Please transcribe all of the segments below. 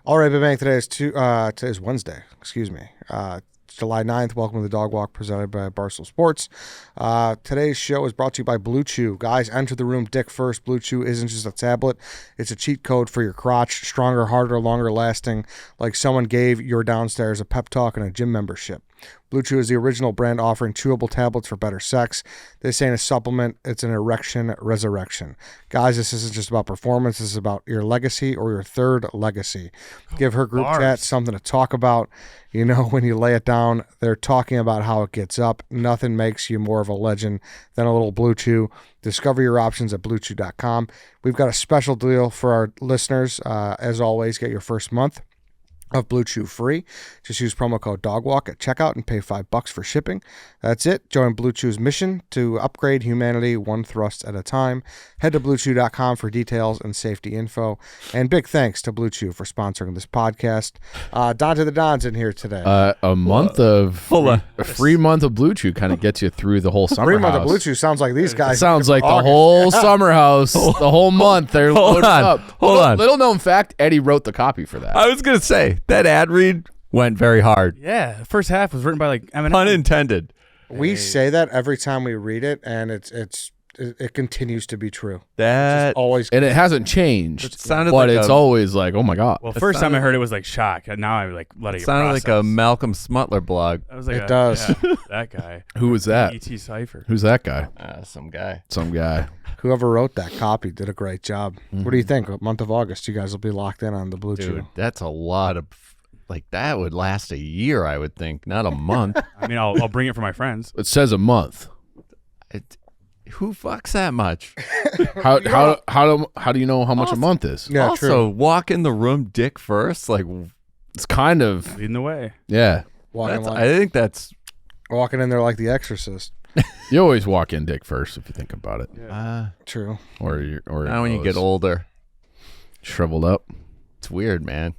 All right, Big Bang. Today's Wednesday. Excuse me. July 9th. Welcome to the Dog Walk presented by Barstool Sports. Today's show is brought to you by Blue Chew. Guys, enter the room dick first. Blue Chew isn't just a tablet. It's a cheat code for your crotch. Stronger, harder, longer lasting. Like someone gave your downstairs a pep talk and a gym membership. Blue Chew is the original brand offering chewable tablets for better sex. This ain't a supplement. It's an erection resurrection. Guys, this isn't just about performance. This is about your legacy or your third legacy. Give her group chat something to talk about. You know, when you lay it down, they're talking about how it gets up. Nothing makes you more of a legend than a little Blue Chew. Discover your options at BlueChew.com. We've got a special deal for our listeners. As always, get your first month of Blue Chew free. Just use promo code DOGWALK at checkout and pay $5 for shipping. That's it. Join Blue Chew's mission to upgrade humanity one thrust at a time. Head to BlueChew.com for details and safety info. And big thanks to Blue Chew for sponsoring this podcast. Dante the Don's in here today. A free month of Blue Chew kind of gets you through the whole summer house. 3 months of Blue Chew sounds like these guys. It sounds like the whole summer house, the whole month. They're loaded up. Hold on. Little known fact, Eddie wrote the copy for that. I was going to say, that ad read went very hard. Yeah, the first half was written by like Eminem. Pun intended. We say that every time we read it, and it continues to be true. That Always. And it hasn't changed, It sounded but like it's a- always like, oh my God. Well, first time I heard it was like shock. And now I'm like letting it sounded like a process. Malcolm Smutler blog. I was like, It does. yeah, that guy. Who was that? E.T. Cypher. Who's that guy? Some guy. Some guy. Whoever wrote that copy did a great job. What do you think? Month of August, you guys will be locked in on the Blue Dude, Chew. that's a lot of... Like, that would last a year, I would think, not a month. I mean, I'll bring it for my friends. It says a month. Who fucks that much? How do you know how much a month is? Yeah, also, true. walk in the room dick first. Like, It's kind of, Leading the way. yeah. I think that's... Walking in there like the Exorcist. You always walk in dick first if you think about it. True. Or now when you get older, shriveled up. it's weird, man.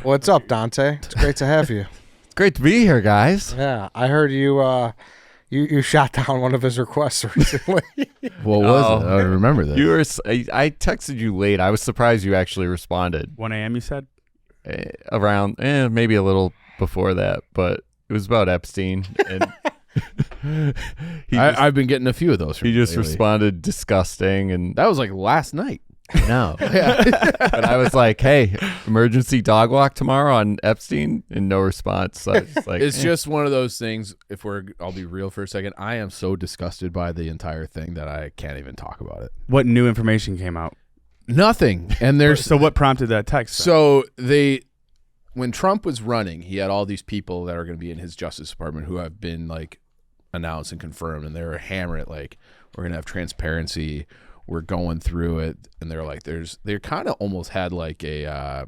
What's up, Dante? It's great to have you. It's great to be here, guys. Yeah, I heard you. You shot down one of his requests recently. What was it? I remember that. I texted you late. I was surprised you actually responded. 1 a.m. you said? Around maybe a little before that, but it was about Epstein, and I've been getting a few of those. he just lately. responded disgusting, and That was like last night. no. But I was like, hey, emergency dog walk tomorrow on Epstein, and no response. So I was just like, It's just one of those things. I'll be real for a second. I am so disgusted by the entire thing that I can't even talk about it. What new information came out? Nothing. And there's So what prompted that text? then? so when Trump was running, he had all these people that are going to be in his Justice Department who have been like announced and confirmed, and they're hammering it like, we're going to have transparency. We're going through it, and they're like, they kind of almost had like a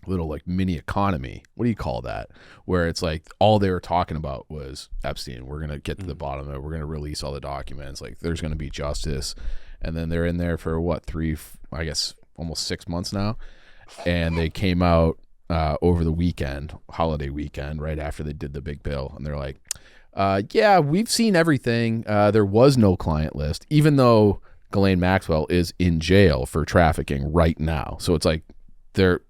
little like mini economy. What do you call that? Where it's like all they were talking about was Epstein. We're gonna get to the bottom of it. We're gonna release all the documents. Like there's gonna be justice, and then they're in there for what I guess almost 6 months now, and they came out over the weekend, holiday weekend, right after they did the big bill, and they're like, yeah, we've seen everything. There was no client list, even though Ghislaine Maxwell is in jail for trafficking right now. So it's like they're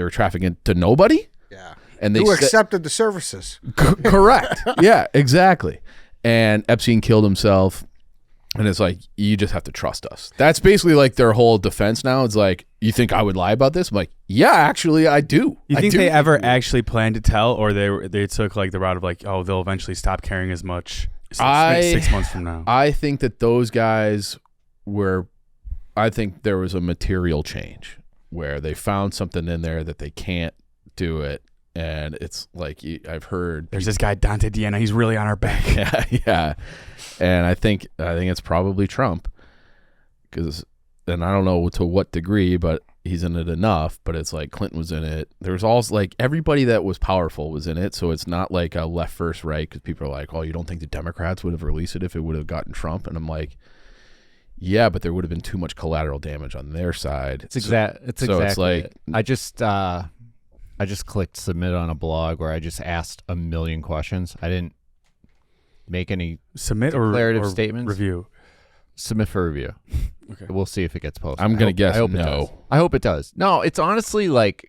trafficking to nobody. Yeah. And they Who accepted the services? correct. Yeah, exactly. And Epstein killed himself. And it's like, you just have to trust us. That's basically like their whole defense now. It's like, you think I would lie about this? I'm like, yeah, actually I do. You think I do. they ever actually planned to tell, or they took like the route of like, oh, they'll eventually stop caring as much 6 months from now? I think that those guys I think there was a material change where they found something in there that they can't do it. And it's like, I've heard There's this guy, Dante Deanna. He's really on our back. yeah. And I think it's probably Trump, and I don't know to what degree, but he's in it enough. But it's like Clinton was in it. There's also like everybody that was powerful was in it. So it's not like a left versus right, because people are like, oh, you don't think the Democrats would have released it if it would have gotten Trump? And I'm like, yeah, but there would have been too much collateral damage on their side. It's exactly like it. I just clicked submit on a blog where I just asked a million questions. I didn't make any Submit or declarative statements. review. submit for review. Okay. We'll see if it gets posted. I'm gonna guess I hope no. It does. I hope it does. No, it's honestly like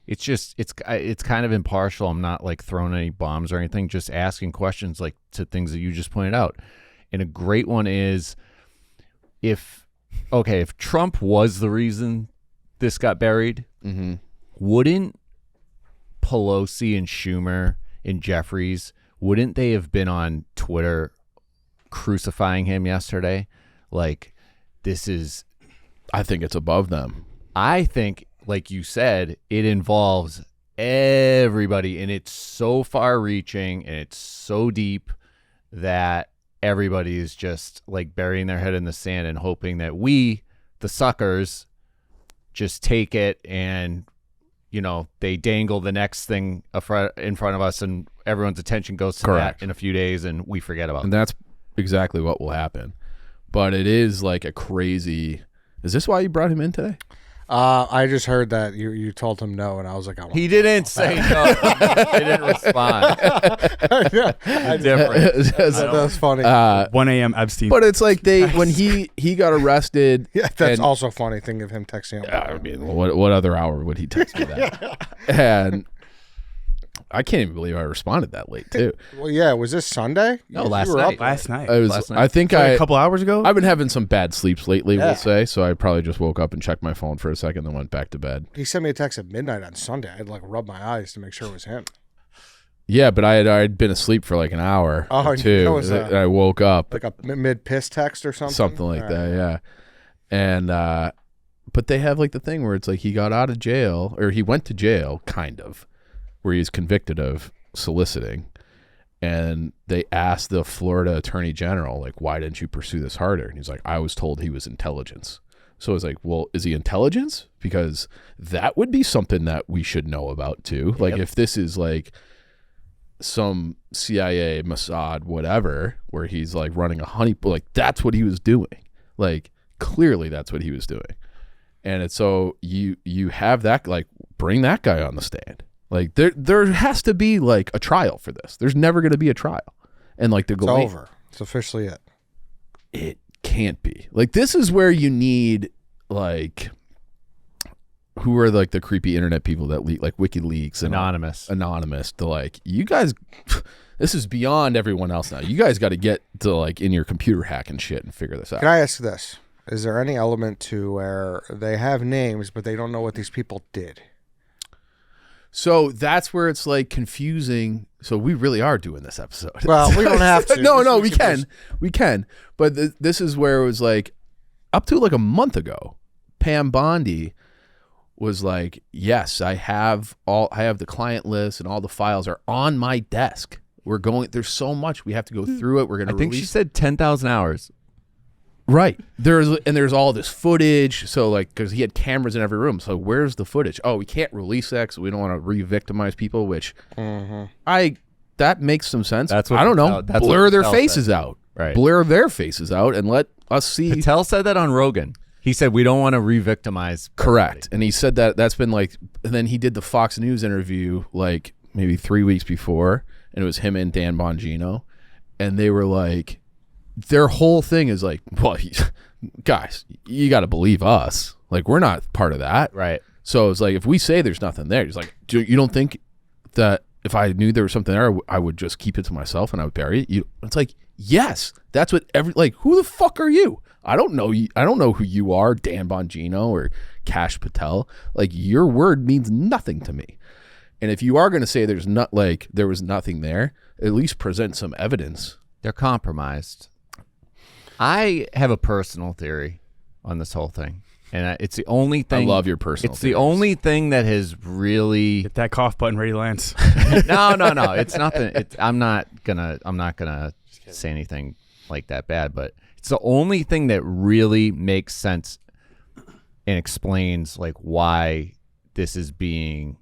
it's just it's kind of impartial. I'm not like throwing any bombs or anything. Just asking questions like to things that you just pointed out. And a great one is if Trump was the reason this got buried, wouldn't Pelosi and Schumer and Jeffries, wouldn't they have been on Twitter crucifying him yesterday? Like, I think it's above them. I think, like you said, it involves everybody, and it's so far-reaching and it's so deep that everybody is just like burying their head in the sand and hoping that we, the suckers, just take it and, you know, they dangle the next thing in front of us and everyone's attention goes to Correct. that in a few days and we forget about it. And that's exactly what will happen. But it is like a crazy. Is this why you brought him in today? I just heard that you told him no, and I was like, He didn't say no. He didn't respond. Different. That's funny. 1 a.m. Epstein. But it's like when he got arrested. Yeah, that's and, also funny. Think of him texting him. I mean, what other hour would he text me that? And I can't even believe I responded that late too. Well, yeah. Was this Sunday? No, You last were night. up. last night. I was. Last night. I think a couple hours ago. I've been having some bad sleeps lately. Yeah. We'll say so. I probably just woke up and checked my phone for a second, then went back to bed. He sent me a text at midnight on Sunday. I had to like rub my eyes to make sure it was him. Yeah, but I'd been asleep for like an hour or two. that was and I woke up Like a mid piss text or something. something like All that. right. Yeah, and but they have like the thing where it's like he got out of jail or he went to jail, kind of, where he's convicted of soliciting. And they asked the Florida Attorney General, like, why didn't you pursue this harder? And he's like, I was told he was intelligence. So it's like, well, is he intelligence? Because that would be something that we should know about too. Like if this is like some CIA, Mossad, whatever, where he's like running a honeypot, like that's what he was doing. Like clearly that's what he was doing. And it's so you have that, like bring that guy on the stand. Like there has to be like a trial for this. There's never going to be a trial. And like It's over. It's officially it. It can't be. Like this is where you need like who are like the creepy internet people that leak like WikiLeaks and anonymous to like you guys this is beyond everyone else now. You guys got to get to like in your computer hack and shit and figure this out. Can I ask this? Is there any element to where they have names but they don't know what these people did? So that's where it's like confusing. So we really are doing this episode. Well, we don't have to. No, we can. But this is where it was like up to like a month ago, Pam Bondi was like, yes, I have the client list and all the files are on my desk. There's so much. We have to go through it. We're going to I think she said 10,000 hours. Right. There's all this footage. So like, cause he had cameras in every room. So where's the footage? Oh, we can't release that because we don't want to re-victimize people, which that makes some sense. That's what I don't know. that's Blur what their Patel faces said. out. Right. Blur their faces out and let us see. Patel said that on Rogan. He said, we don't want to re-victimize. Correct. everybody. And he said that's been like, and then he did the Fox News interview like maybe 3 weeks before, and it was him and Dan Bongino. And they were like, their whole thing is like, well, guys, you got to believe us. Like, we're not part of that. Right. So it's like, if we say there's nothing there, he's like, you don't think that if I knew there was something there, I would just keep it to myself and I would bury it? It's like, yes, that's what who the fuck are you? I don't know you. I don't know who you are, Dan Bongino or Kash Patel. Like, your word means nothing to me. And if you are going to say there was nothing there, at least present some evidence. They're compromised. I have a personal theory on this whole thing, and it's the only thing. I love your personal. It's the only thing that has really Get that cough button ready, Lance. no. It's nothing. I'm not gonna say anything like that bad, but it's the only thing that really makes sense and explains like why this is being.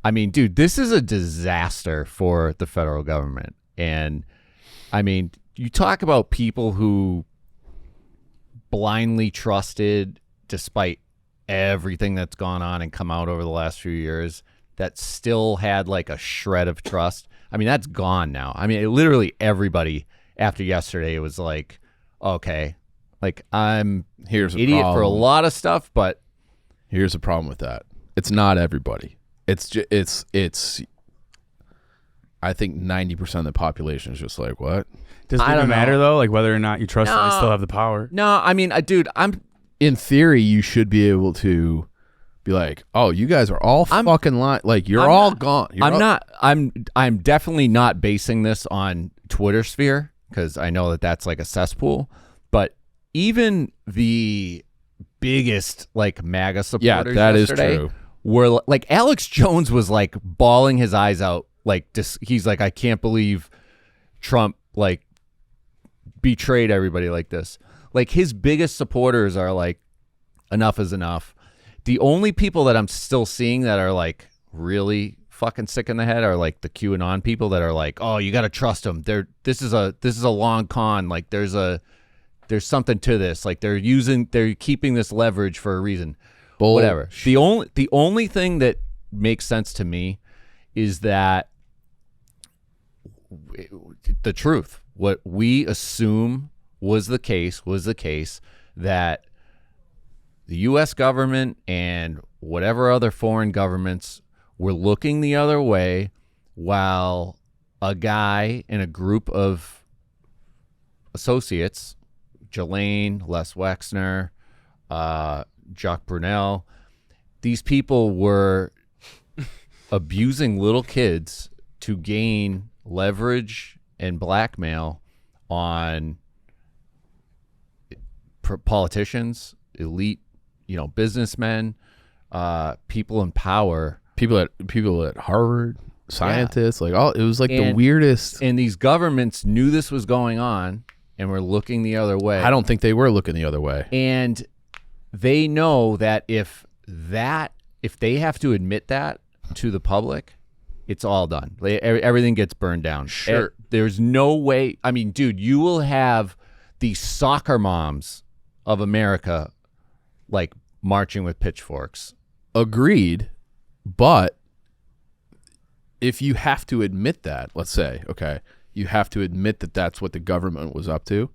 I mean, dude, this is a disaster for the federal government, and I mean. You talk about people who blindly trusted despite everything that's gone on and come out over the last few years that still had like a shred of trust. I mean, that's gone now. I mean, literally everybody after yesterday was like, okay, Like I'm Here's a idiot for a problem. lot of stuff, but Here's the problem with that. It's not everybody. It's I think 90% of the population is just like, what? Does it I even don't matter know. though? Like whether or not you trust them, they No. still have the power. no, I mean, dude, I'm In theory, you should be able to be like, oh, you guys are all fucking lying. Like, you're I'm all not- gone. You're I'm all- not. I'm definitely not basing this on Twitter sphere because I know that that's like a cesspool. But even the biggest like MAGA supporters, that is yesterday true. were like Alex Jones was like bawling his eyes out. Like he's like, I can't believe Trump like betrayed everybody like this. Like his biggest supporters are like, enough is enough. The only people that I'm still seeing that are like really fucking sick in the head are like the QAnon people that are like, oh, you got to trust them. This is a long con. Like there's something to this. Like they're keeping this leverage for a reason. Whatever. The only thing that makes sense to me is that the truth, what we assume was the case that the U.S. government and whatever other foreign governments were looking the other way while a guy and a group of associates, Ghislaine, Les Wexner, Jacques Brunel, these people were abusing little kids to gain leverage and blackmail on politicians, elite, businessmen, people in power, people at Harvard, scientists, like all. It was like the weirdest. And these governments knew this was going on and were looking the other way. I don't think they were looking the other way. And they know that if they have to admit that to the public, it's all done. Everything gets burned down. Sure. There's no way. I mean, dude, you will have the soccer moms of America like marching with pitchforks. Agreed, but if you have to admit that, let's say, okay, you have to admit that that's what the government was up to.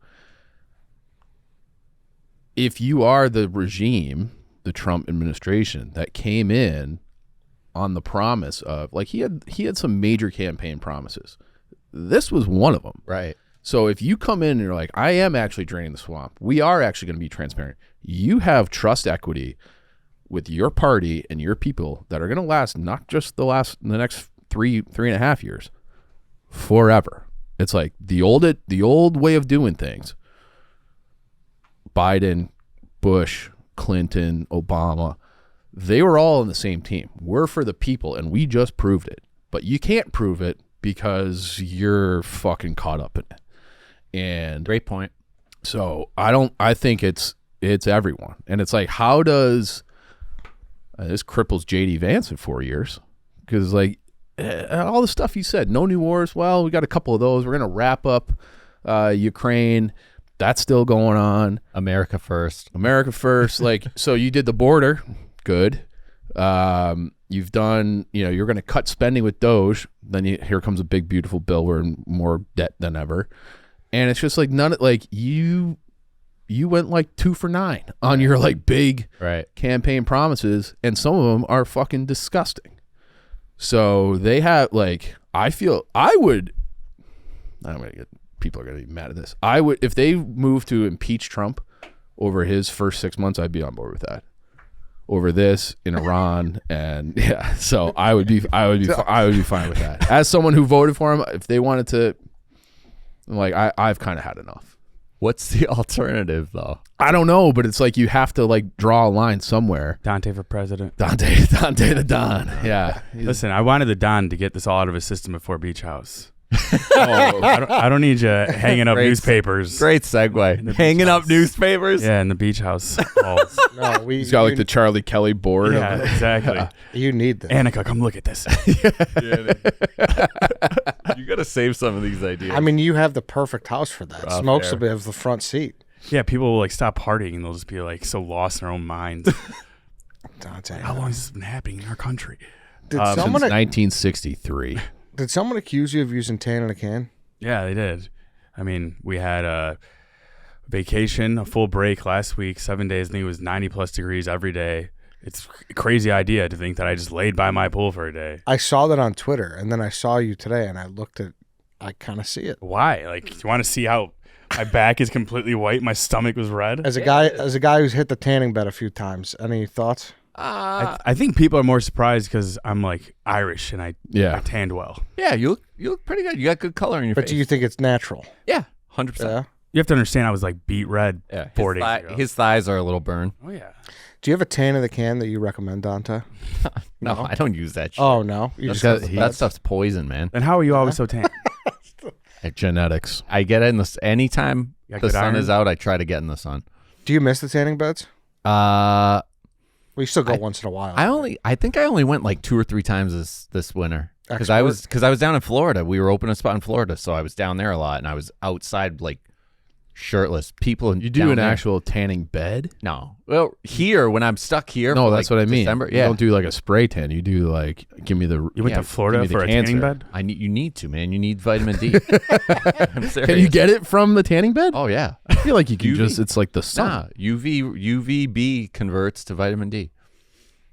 If you are the regime, the Trump administration that came in on the promise of, like, he had some major campaign promises. This was one of them. Right. So if you come in and you're like, I am actually draining the swamp, we are actually going to be transparent. You have trust equity with your party and your people that are going to last not just the next three and a half years, forever. It's like the old way of doing things. Biden, Bush, Clinton, Obama, they were all on the same team. We're for the people, and we just proved it. But you can't prove it because you're fucking caught up in it. And Great point. so I think it's everyone. And it's like, how does this cripples JD Vance in 4 years? Because like all the stuff you said, no new wars. Well, we got a couple of those. We're going to wrap up Ukraine. That's still going on. America first. Like, so you did the border. Good. You've done, you're going to cut spending with Doge. Then here comes a big, beautiful bill. We're in more debt than ever. And it's just like you went like 2 for 9 on your like big campaign promises. And some of them are fucking disgusting. So they have like, people are going to be mad at this. I would, if they move to impeach Trump over his first 6 months, I'd be on board with that. Over this in Iran, and yeah, so I would be fine with that. As someone who voted for him, if they wanted to, like, I've kind of had enough. What's the alternative though? I don't know, but it's like you have to like draw a line somewhere. Dante for president. Dante the Don. Yeah. Listen, I wanted the Don to get this all out of his system before Beach House. I don't need you hanging up newspapers. Great segue. Hanging up newspapers. Yeah, in the Beach House halls. No, He's got like the Charlie Kelly board. Yeah, exactly. You need this. Annika, come look at this. You got to save some of these ideas. I mean, you have the perfect house for that. Oh, Smokes fair. will have the front seat. Yeah, people will like stop partying and they'll just be like so lost in their own minds. Dante. How long has this been happening in our country? Did Since someone 1963. did someone accuse you of using tan in a can? Yeah, they did. I mean, we had vacation, a full break last week, 7 days. I think it was 90+ degrees every day. It's a crazy idea to think that I just laid by my pool for a day. I saw that on Twitter, and then I saw you today, and I kind of see it. Why? Like, do you want to see how my back is completely white? My stomach was red. As a guy who's hit the tanning bed a few times, any thoughts? I think people are more surprised because I'm like Irish and I tanned well. Yeah, you look pretty good. You got good color in your face. But do you think it's natural? Yeah, 100%. Yeah. You have to understand I was like beat red 4 days ago. His thighs are a little burned. Oh, yeah. Do you have a tan in the can that you recommend, Dante? No, I don't use that shit. Oh, no? You That stuff's poison, man. Then how are you always so tan? Genetics. I get in this anytime the sun iron? is out. I try to get in the sun. Do you miss the tanning beds? We still go once in a while. I think I only went like 2 or 3 times this winter because I was down in Florida. We were opening a spot in Florida, so I was down there a lot, and I was outside like shirtless. People. You do an actual tanning bed? No. Well, here when I'm stuck here. No, for that's like what I mean. December, You don't do like a spray tan. You do like give me the. You went to Florida give me for the a tanning cancer. bed? You need to, man. You need vitamin D. I'm serious. Can you get it from the tanning bed? Oh yeah. I feel like you can UV? it's like the sun. Nah, UVB converts to vitamin D.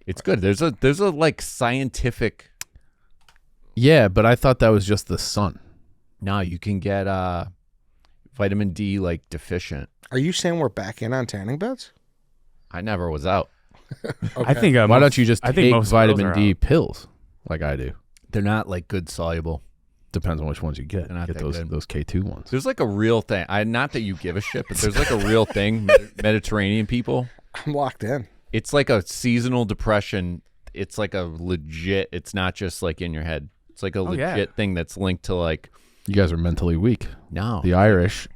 It's good. There's a like scientific. Yeah, but I thought that was just the sun. No, you can get vitamin D like deficient. Are you saying we're back in on tanning beds? I never was out. Okay. I think Why don't you just I think take most vitamin girls are D out. pills like I do? They're not like good soluble. Depends on which ones you get. They're not Get that those good. those K2 ones. There's like a real thing. Not that you give a shit, but there's like a real thing. Mediterranean people. I'm locked in. It's like a seasonal depression. It's like a legit. It's not just like in your head. It's like a legit thing that's linked to like. You guys are mentally weak. No. The Irish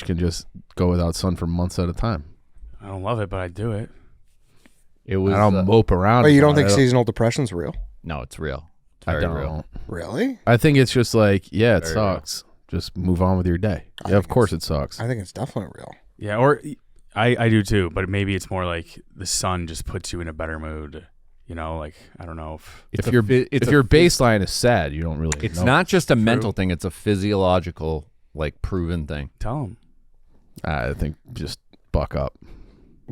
can just go without sun for months at a time. I don't love it, but I do it. It was. I don't mope around. But you don't about think it. seasonal depression's real? No, it's real. It's I very don't. real. Really? I think it's just like, yeah, it Very sucks. Just move on with your day. I Yeah, of think course it sucks. I think it's definitely real. Yeah, or I do too, but maybe it's more like the sun just puts you in a better mood. You know, like, I don't know if If your baseline is sad, you don't really. It's know. not just a mental thing. It's a physiological, like, proven thing. tell them. I think just buck up.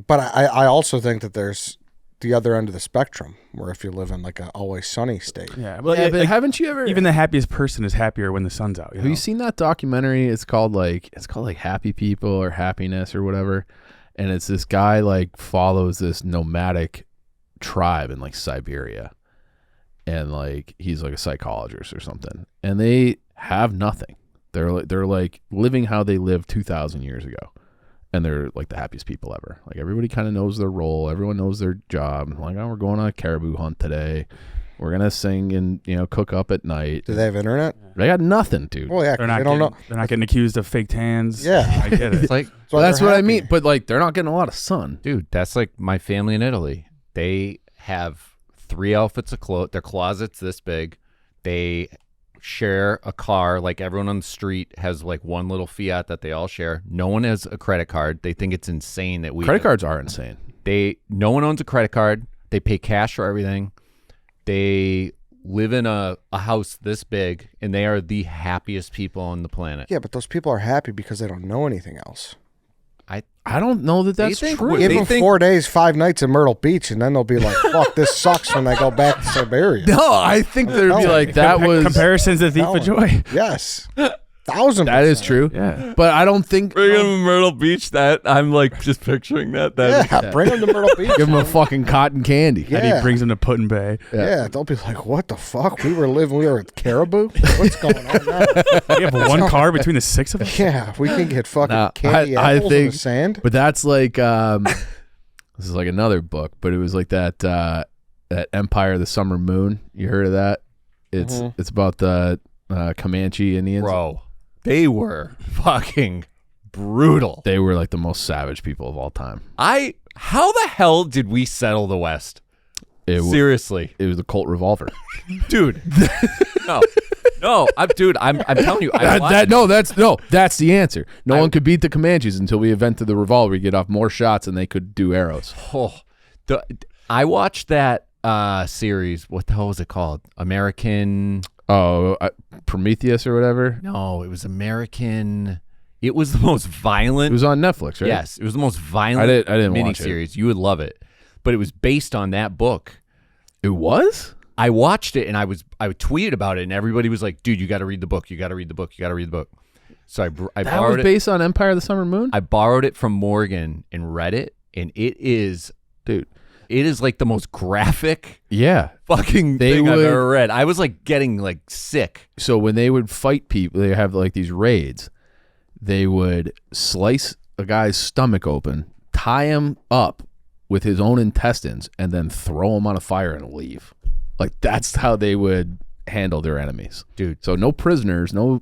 But I also think that there's the other end of the spectrum, where if you live in like a always sunny state. Yeah, well, Yeah, but like, haven't you ever? even the happiest person is happier when the sun's out. Have you seen that documentary? It's called like Happy People or Happiness or whatever, and it's this guy like follows this nomadic tribe in like Siberia, and like he's like a psychologist or something, and they have nothing. They're like living how they lived 2,000 years ago, and they're like the happiest people ever. Like everybody kind of knows their role, everyone knows their job. Like, oh, we're going on a caribou hunt today. We're gonna sing and cook up at night. Do they have internet? They got nothing, dude. Well, yeah, 'cause they don't know. They're not getting accused of fake tans. Yeah. I get it. It's like, why That's they're what I happy. mean. But like, they're not getting a lot of sun. dude, that's like my family in Italy. They have 3 outfits of clothes. Their closet's this big. They share a car. Like everyone on the street has like one little Fiat that they all share. No one has a credit card. They think it's insane that we Credit cards are insane. No one owns a credit card. They pay cash for everything. They live in a house this big, and they are the happiest people on the planet. Yeah, but those people are happy because they don't know anything else. I don't know that that's think true. what- Give They them think- 4 days, 5 nights in Myrtle Beach, and then they'll be like, "Fuck, this sucks." When they go back to Siberia. No, I think there'd be telling like you. that was Comparison's the thief of joy. Yes, 1,000%. that is true. Yeah. But I don't think Bring them to Myrtle Beach. That I'm like just picturing that. Yeah, bring them to Myrtle Beach. give them a fucking cotton candy. Yeah. And he brings him to Put in Bay. Yeah, they'll be like, "What the fuck? We were at caribou. What's going on now?" We have one car between the 6 of us. Yeah, we can get fucking Nah, candy I apples in think- the sand. But that's like this is like another book, but it was like that Empire of the Summer Moon. You heard of that? It's about the Comanche Indians. Bro, they were fucking brutal. They were like the most savage people of all time. How the hell did we settle the West? Seriously, It was the Colt revolver. dude. no, I'm telling you, That's the answer. No one could beat the Comanches until we invented the revolver. We get off more shots than they could do arrows. I watched that series. What the hell was it called? American. Oh, Prometheus or whatever. No, it was American It was the most violent. It was on Netflix, right? Yes, it was the most violent I didn't watch it. miniseries. You would love it, but it was based on that book. It was? I watched it and I tweeted about it, and everybody was like, "Dude, you got to read the book. You got to read the book. You got to read the book." So I That borrowed was it. based on Empire of the Summer Moon? I borrowed it from Morgan and read it, and it is, Dude. it is like the most graphic Yeah. fucking thing I've ever read. I was like getting like sick. So when they would fight people, they have like these raids. They would slice a guy's stomach open, tie him up with his own intestines, and then throw him on a fire and leave. Like that's how they would handle their enemies, Dude. So no prisoners, no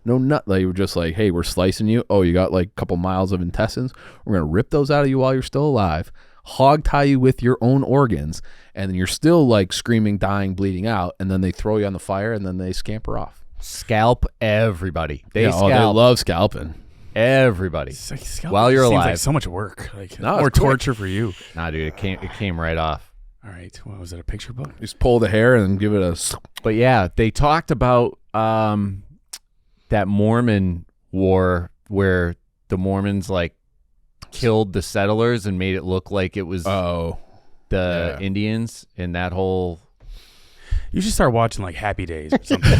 nut. They were just like, hey, we're slicing you. Oh, you got like a couple miles of intestines. We're gonna rip those out of you while you're still alive. Hog tie you with your own organs, and then you're still like screaming, dying, bleeding out, and then they throw you on the fire, and then they scamper off. Scalp everybody. They They scalp love scalping. everybody. It's like, scalping While you're seems alive. like so much work. Like No, more it's quick. torture for you. Nah, dude, it came right off. All right. What was it? A picture book? Just pull the hair and give it a. But yeah, they talked about that Mormon war where the Mormons like killed the settlers and made it look like it was Oh, the yeah. Indians, and that whole You should start watching like Happy Days or something.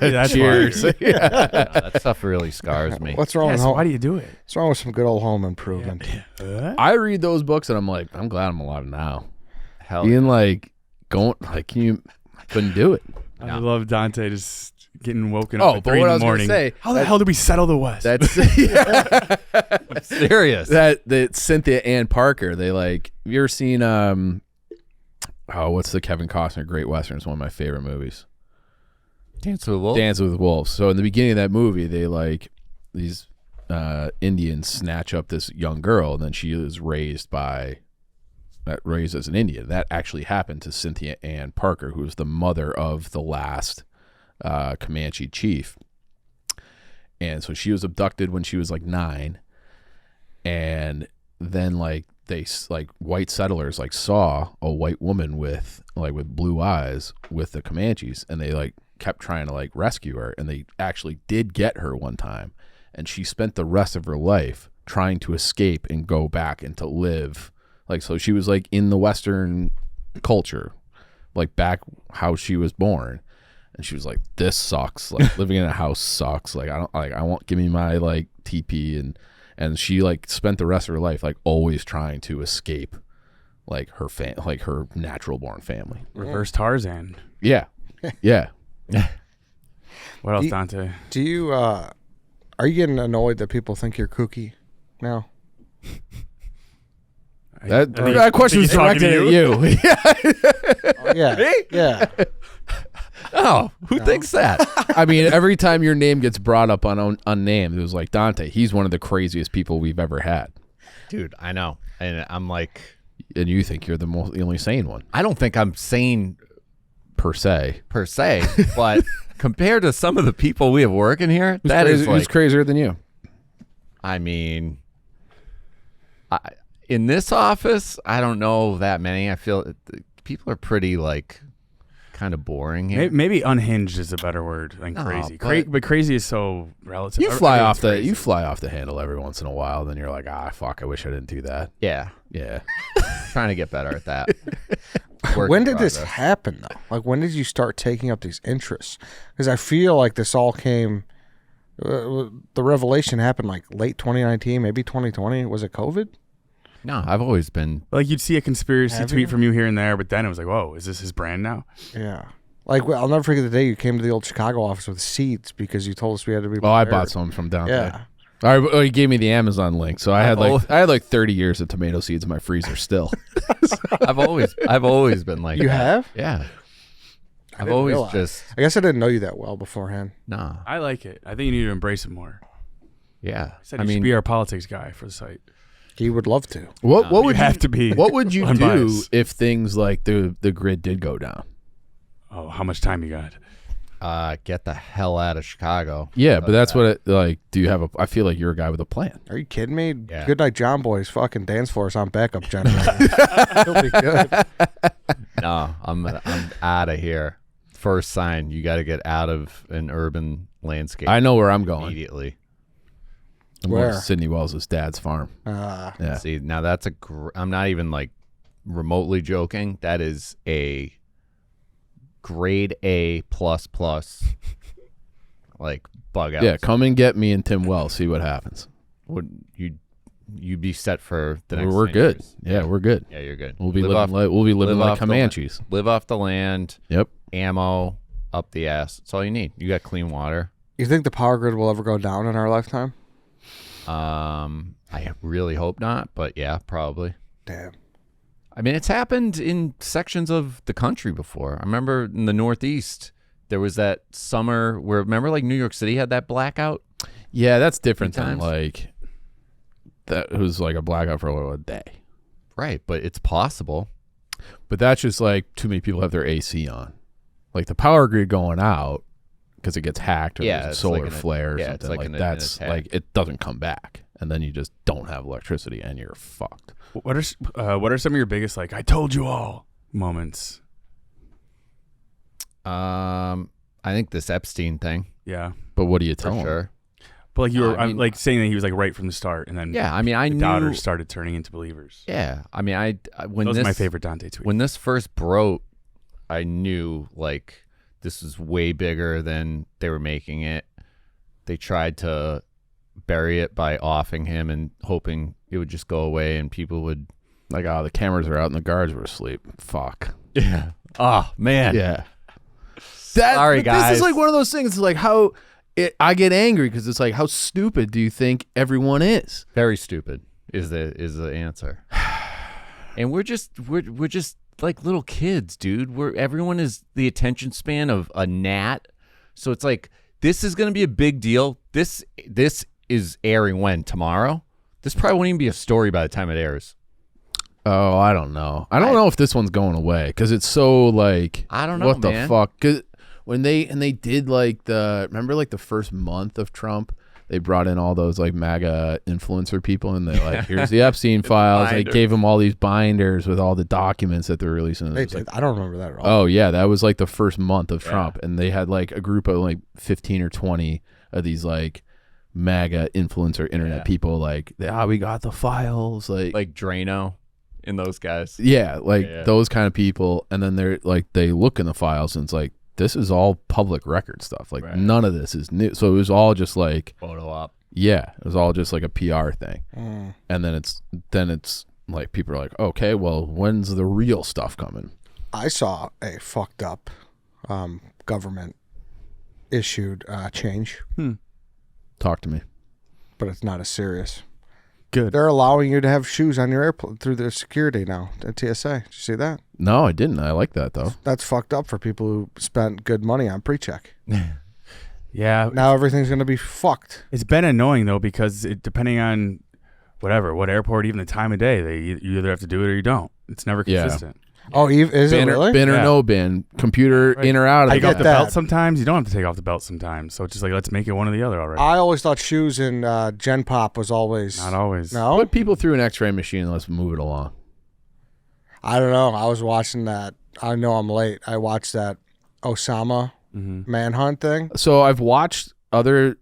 That's cheers. why. that stuff really scars me. What's wrong Yes, with why do you do it? what's wrong with some good old home improvement? I read those books and I'm like, I'm glad I'm alive now. Hell, Being like, going like, couldn't do it. I love Dante just getting woken Oh, up at but 3 what in I the was gonna morning. say, How the hell did we settle the West? That's I'm serious. that Cynthia Ann Parker. They like. Have you ever seen what's the Kevin Costner Great Western? It's one of my favorite movies. Dance with Wolves. Dance with Wolves. So in the beginning of that movie, they like these Indians snatch up this young girl, and then she is raised as an Indian. That actually happened to Cynthia Ann Parker, who was the mother of the last Comanche chief. And so she was abducted when she was like 9, and then like they like white settlers like saw a white woman with blue eyes with the Comanches, and they like kept trying to like rescue her, and they actually did get her one time, and she spent the rest of her life trying to escape and go back and to live like, so she was like in the Western culture, like back how she was born. And she was like, this sucks. Like living in a house sucks. Like I won't give me my like TP, and she like spent the rest of her life like always trying to escape like her natural born family. Reverse Tarzan. Yeah. Yeah. What else, Dante? Do you are you getting annoyed that people think you're kooky now? That question was he's talking directed to at you. Oh, yeah. Yeah. Oh, who thinks that? I mean, every time your name gets brought up on unnamed, it was like, Dante, he's one of the craziest people we've ever had. Dude, I know. And I'm like, And you think you're the only sane one, I don't think I'm sane per se. per se, but compared to some of the people we have working here, that is Who's like, crazier than you? I mean, in this office, I don't know that many. I feel people are pretty like kind of boring here. Maybe unhinged is a better word than No, crazy. but- But crazy is so relative. You fly Everything's off the crazy. you fly off the handle every once in a while. Then you're like, fuck, I wish I didn't do that. Yeah, Yeah. trying to get better at that. Work When in did this progress. happen though? Like when did you start taking up these interests? Because I feel like this all came. The revelation happened like late 2019, maybe 2020. Was it COVID? No, I've always been. Like you'd see a conspiracy Have tweet you? from you here and there, but then it was like, whoa, is this his brand now? Yeah. Like I'll never forget the day you came to the old Chicago office with seeds because you told us we had to be. Oh, I prepared. bought some from Dante. Yeah. All right, he gave me the Amazon link, so I had like 30 years of tomato seeds in my freezer still. I've always been like. You that. have? Yeah. I've didn't always realize. just I guess I didn't know you that well beforehand. nah. I like it. I think you need to embrace it more. Yeah. I said I you should mean, be our politics guy for the site. He would love to. What You would have to be. What would you do unbiased. if things like the grid did go down? Oh, how much time you got? get the hell out of Chicago. Yeah, but that's what it like. Do you have a? I feel like you're a guy with a plan. Are you kidding me? Yeah. Good Night John Boy's fucking dance floor is on backup generator. He'll be good. No, I'm out of here. First sign, you got to get out of an urban landscape I know where I'm going. immediately. I'm Where? going to Sidney Wells' dad's farm. Yeah. See, now that's I'm not even like remotely joking. That is a grade A plus like bug out. Yeah, come and get me and Tim Wells. See what happens. Would you'd be set for the next We're 10 good. years. Yeah, we're good. Yeah, you're good. We'll be living like Comanches. Live off the land. Yep. Ammo up the ass. That's all you need. You got clean water. You think the power grid will ever go down in our lifetime? I really hope not, but yeah, probably. Damn. I mean, it's happened in sections of the country before. I remember in the Northeast, there was that summer where, remember, like New York City had that blackout? Yeah, that's different than Times. like that. It was like a blackout for a day. Right, but it's possible. But that's just like too many people have their AC on. Like the power grid going out because it gets hacked or Yeah, there's a it's solar like flare or yeah, it's something like like an that's attack. like it doesn't come back, and then you just don't have electricity and you're fucked. What are some of your biggest like I told you all moments? I think this Epstein thing, Yeah, But what do you for tell 'em? sure. but like you were I mean- like saying that he was like right from the start, and then Yeah, I mean, I the knew. doubters started turning into believers. Yeah, I mean, I when Those this are my favorite Dante tweets. when this first broke, I knew like this was way bigger than they were making it. They tried to bury it by offing him and hoping it would just go away and people would. Like, oh, the cameras are out and the guards were asleep. Fuck. Yeah. Oh man. Yeah. Sorry, This guys. is like one of those things. It's like how I get angry because it's like, how stupid do you think everyone is? Very stupid is the answer. And we're just like little kids, dude. Everyone is the attention span of a gnat. So it's like this is going to be a big deal. This is airing when tomorrow. This probably won't even be a story by the time it airs. Oh, I don't know. I don't know if this one's going away because it's so like, I don't know, what the man. fuck? Because when they did like remember like the first month of Trump, they brought in all those like MAGA influencer people and they're like, here's the Epstein files. They binders. gave them all these binders with all the documents that they're releasing. They It was like, did. I don't remember that at all. oh yeah, that was like the first month of Trump, and they had like a group of like 15 or 20 of these like MAGA influencer internet people. Like, we got the files. Like Drano and those guys. Yeah, like Yeah. those kind of people, and then they're like they look in the files and it's like this is all public record stuff. Like Right. none of this is new. So it was all just like Photo op. yeah, it was all just like a PR thing. Mm. And then it's like people are like, okay, well, when's the real stuff coming? I saw a fucked up government issued change, Talk to me. but it's not as serious. Good. They're allowing you to have shoes on your airplane through their security now at TSA. Did you see that? No, I didn't. I like that though. That's fucked up for people who spent good money on pre-check. Yeah, Now everything's going to be fucked. it's been annoying though because depending on what airport, even the time of day, you either have to do it or you don't. It's never Yeah. consistent. Oh, is it Bin really? or Yeah. no bin, computer Right. in or out of I the Take off get the that. belt sometimes. You don't have to take off the belt sometimes. So it's just like let's make it one or the other already. I always thought shoes in Gen Pop was always... Not always. No? Put people through an X-ray machine and let's move it along. I don't know. I was watching that. I know I'm late. I watched that Osama manhunt thing. So I've watched other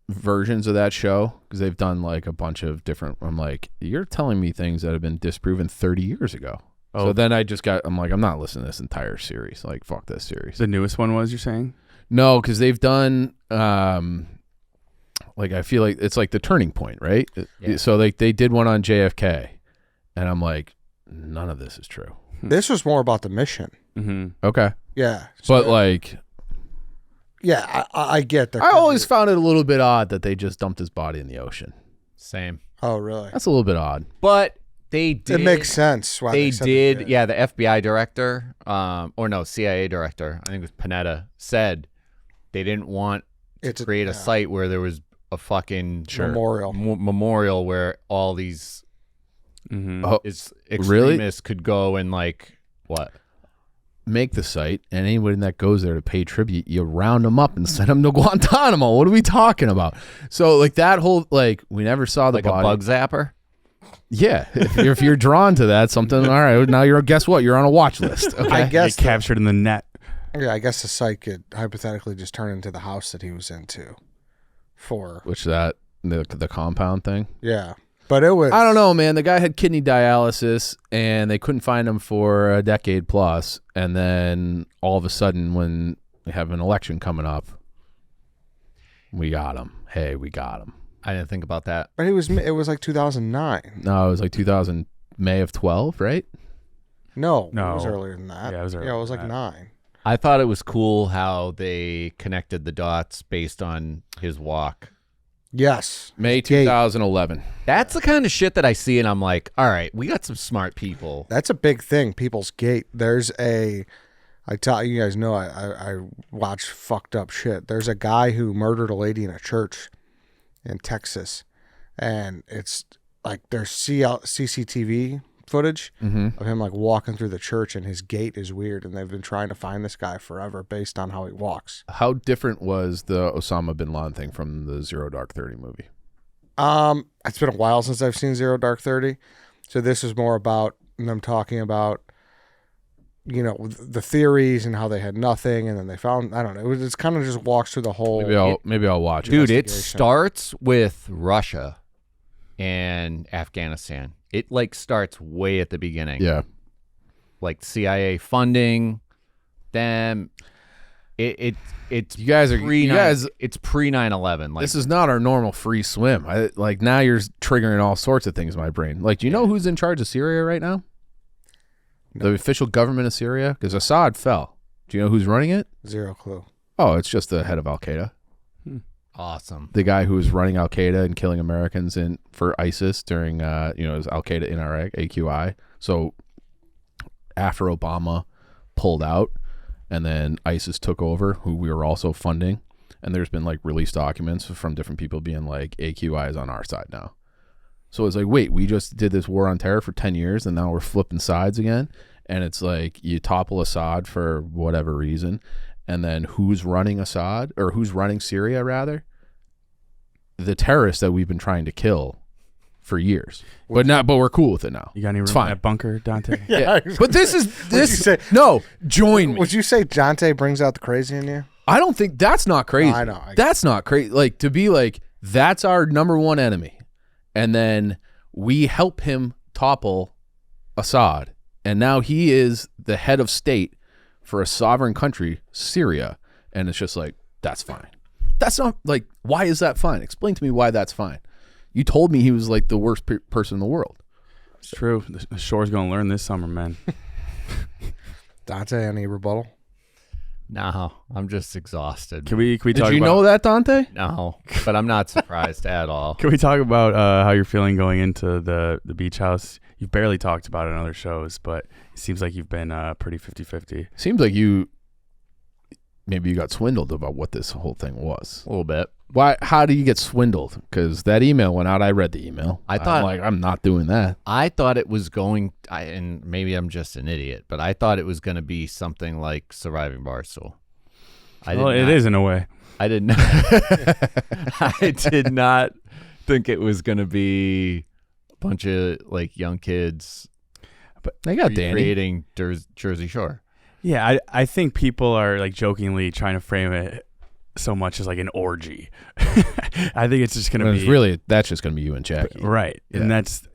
versions of that show because they've done like a bunch of different. I'm like, you're telling me things that have been disproven 30 years ago. Oh. So then I'm like, I'm not listening to this entire series. Like, fuck this series. The newest one was you're saying? No, because they've done like I feel like it's like the turning point, right? Yeah. So like they did one on JFK, and I'm like, none of this is true. This was more about the mission. Mm-hmm. Okay, Yeah. but like Yeah, I get that. I always found it a little bit odd that they just dumped his body in the ocean. Same. Oh, really? That's a little bit odd. But they did. It makes sense. Why They said did. Yeah, the FBI director, or no, CIA director, I think it was Panetta, said they didn't want to It's create a site where there was a fucking memorial. memorial where all these Mm-hmm. Oh, extremists could go and like what? make the site, and anyone that goes there to pay tribute, you round them up and send them to Guantanamo. What are we talking about? So like that whole like we never saw the Like body. a bug zapper? Yeah, if you're drawn to that, something. All right, now you're guess what? You're on a watch list. Okay. I guess Get captured in the net. I guess the site could hypothetically just turn into the house that he was in too. for. Which that the compound thing. Yeah. But it was. I don't know, man. The guy had kidney dialysis, and they couldn't find him for a decade plus. And then all of a sudden, when we have an election coming up, we got him. Hey, we got him. I didn't think about that. But it was like 2009. No, it was like 2000 May of 12, right? No, No. it was earlier than that. Yeah, it was earlier it was than like that. 9. I thought it was cool how they connected the dots based on his walk. Yes. May 2011. That's the kind of shit that I see, and I'm like, all right, we got some smart people. That's a big thing, people's gait. There's I tell you guys know I watch fucked up shit. There's a guy who murdered a lady in a church in Texas, and it's like there's CCTV footage of him like walking through the church, and his gait is weird, and they've been trying to find this guy forever based on how he walks. How different was the Osama bin Laden thing from the Zero Dark 30 movie? It's been a while since I've seen Zero Dark 30, so this is more about them talking about, you know, the theories and how they had nothing, and then they found, I don't know, it's kind of just walks through the whole. Maybe I'll watch it. Dude, it investigation. starts with Russia and Afghanistan. It like starts way at the beginning. Yeah. Like CIA funding them. It's You guys are it's pre 9/11. Like this is not our normal free swim. Like now you're triggering all sorts of things in my brain. Like, do you know who's in charge of Syria right now? The official government of Syria? Because Assad fell. Do you know who's running it? Zero clue. Oh, it's just the head of Al Qaeda. awesome. The guy who was running Al Qaeda and killing Americans for ISIS during it was Al Qaeda in Iraq, AQI. So after Obama pulled out, and then ISIS took over, who we were also funding, and there's been like released documents from different people being like, AQI is on our side now. So it's like, wait, we just did this war on terror for 10 years and now we're flipping sides again. And it's like you topple Assad for whatever reason, and then who's running Assad, or who's running Syria rather? The terrorists that we've been trying to kill for years. But we're cool with it now. You got any room It's in fine. that bunker, Dante? Yeah. But this is you say- no, join me. Would you say Dante brings out the crazy in you? I don't think that's not crazy. No, I know. That's not crazy. Like, to be like, that's our number one enemy. And then we help him topple Assad. And now he is the head of state for a sovereign country, Syria. And it's just like, that's fine. That's not like, why is that fine? Explain to me why that's fine. You told me he was like the worst person in the world. It's true. The shore's going to learn this summer, man. Dante, any rebuttal? No, I'm just exhausted. Can we Did talk you about, know that, Dante? No, but I'm not surprised at all. Can we talk about how you're feeling going into the beach house? You've barely talked about it on other shows, but it seems like you've been pretty 50-50. Seems like maybe you got swindled about what this whole thing was. A little bit. Why? How do you get swindled? Because that email went out. I read the email. I'm not doing that. I thought it was going, and maybe I'm just an idiot, but I thought it was going to be something like Surviving Barstool. It is in a way. I did not. I did not think it was going to be a bunch of like young kids, But they got Danny. recreating Jersey Shore. Yeah, I think people are like jokingly trying to frame it so much as like an orgy. I think it's just going to be Really, that's just going to be you and Jackie. right, Yeah. and that's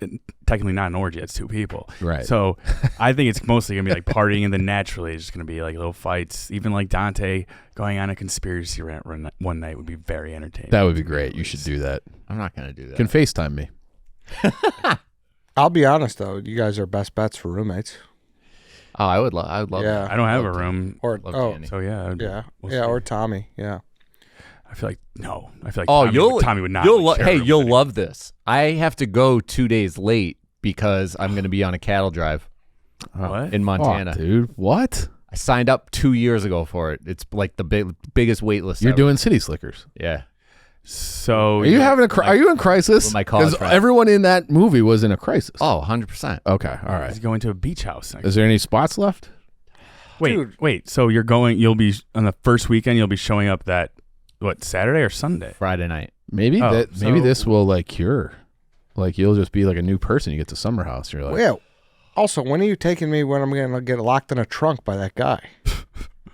technically not an orgy. It's two people. Right. So I think it's mostly going to be like partying, and then naturally it's just going to be like little fights. Even like Dante going on a conspiracy rant one night would be very entertaining. That would be great. You should do that. I'm not going to do You that. can FaceTime me. I'll be honest though, you guys are best bets for roommates. Oh, I would love Yeah. that. I don't have a Love room, Or Love Danny. so yeah, yeah, we'll yeah, see. or Tommy. Yeah. I feel like Oh, Tommy would not. You'll like, share a room you'll with me. love this. I have to go 2 days late because I'm going to be on a cattle drive What? in Montana. Oh, dude. What? I signed up 2 years ago for it. It's like the biggest wait list. You're ever. doing City Slickers. Yeah. So Are you having Are you in crisis? with my college Because friend. everyone in that movie was in a crisis. Oh, 100%. Okay. All right. He's going to a beach house next. Is there any spots left? Wait. So you'll be on the first weekend. You'll be showing up Saturday or Sunday? Friday night. Maybe Oh, maybe so- this will like cure. Like you'll just be like a new person. You get to Summer House. You're like, Yeah. Also, when are you taking me when I'm going to get locked in a trunk by that guy?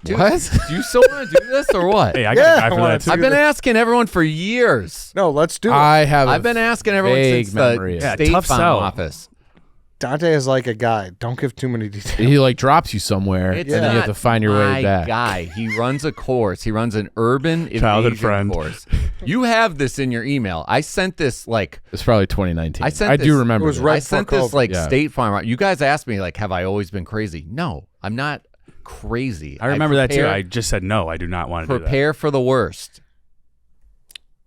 Dude, What? do you still want to do this or what? Hey, I got a guy I for wanna that. do too. I've been asking everyone for years. No, let's do it. I've been asking everyone vague since memory. the Yeah, State tough Farm sell. office. Dante is like a guy. Don't give too many details. He like drops you somewhere, It's and then you have not to find your my way back. guy. He runs a course. He runs an urban Childhood invasion friend. course. You have this in your email. I sent this like It's probably 2019. I sent I this- do remember. It was this. right I sent before this COVID. like Yeah. State Farm. You guys asked me like, have I always been crazy? No, I'm not crazy. I remember that too. prepare- I just said no. I do not want to do that. prepare for the worst.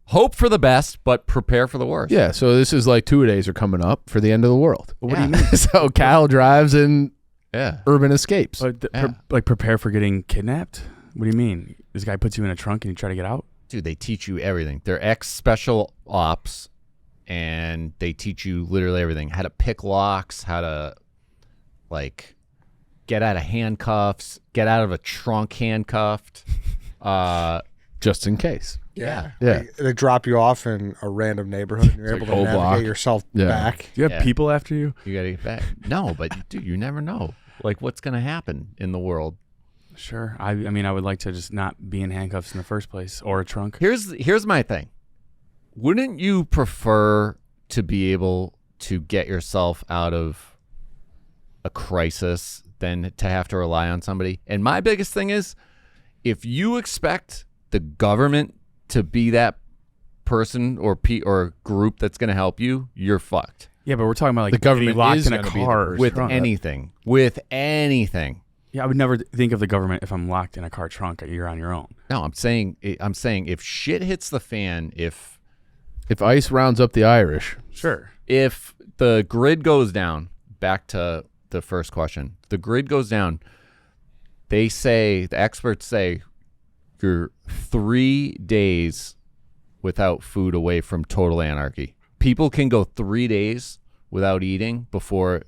Hope for the best, but prepare for the worst. Yeah, so this is like 2 days are coming up for the end of the world. What do you mean? So cattle drives and Yeah. urban escapes. But Yeah. like prepare for getting kidnapped? What do you mean? This guy puts you in a trunk and you try to get out? Dude, they teach you everything. They're ex-special ops, and they teach you literally everything. How to pick locks, how to, like, get out of handcuffs, get out of a trunk handcuffed. Just in case. Yeah. Yeah. They drop you off in a random neighborhood and you're able like to whole navigate block. yourself Yeah. back. Do you have Yeah. people after you? You got to get back. No, but, dude, you never know. Like, what's going to happen in the world? Sure. I mean, I would like to just not be in handcuffs in the first place or a trunk. Here's my thing. Wouldn't you prefer to be able to get yourself out of a crisis than to have to rely on somebody? And my biggest thing is, if you expect the government to be that person or group that's going to help you, you're fucked. Yeah, but we're talking about like The government getting locked is in a gonna be the car or person. With trunk. anything. With anything. Yeah, I would never think of the government if I'm locked in a car trunk. You're on your own. No, I'm saying if shit hits the fan, if If ICE rounds up the Irish, Sure. if the grid goes down, back to the first question, the grid goes down, the experts say you're 3 days without food away from total anarchy. People can go 3 days without eating before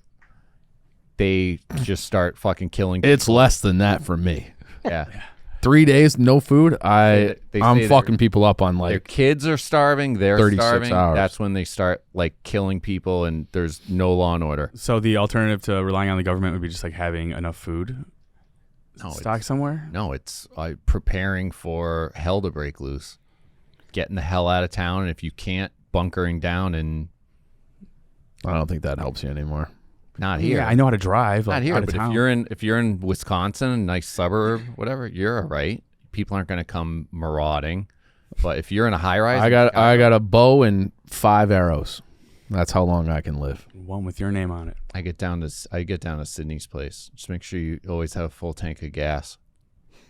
they just start fucking killing. it's less than that for me. Yeah. 3 days, no food. They say I'm fucking people up on Their like kids are starving. They're 36 starving. hours. That's when they start like killing people, and there's no law and order. So the alternative to relying on the government would be just like having enough food No, stocked somewhere? No, it's preparing for hell to break loose, getting the hell out of town, and if you can't, bunkering down and I don't think that helps you anymore. not here. Yeah, I know how to drive. Not Like, here, out of but town. if you're in Wisconsin, a nice suburb, whatever, you're all right. People aren't going to come marauding. But if you're in a high rise, I got a bow and 5 arrows. That's how long I can live. One with your name on it. I get down to Sydney's place. Just make sure you always have a full tank of gas.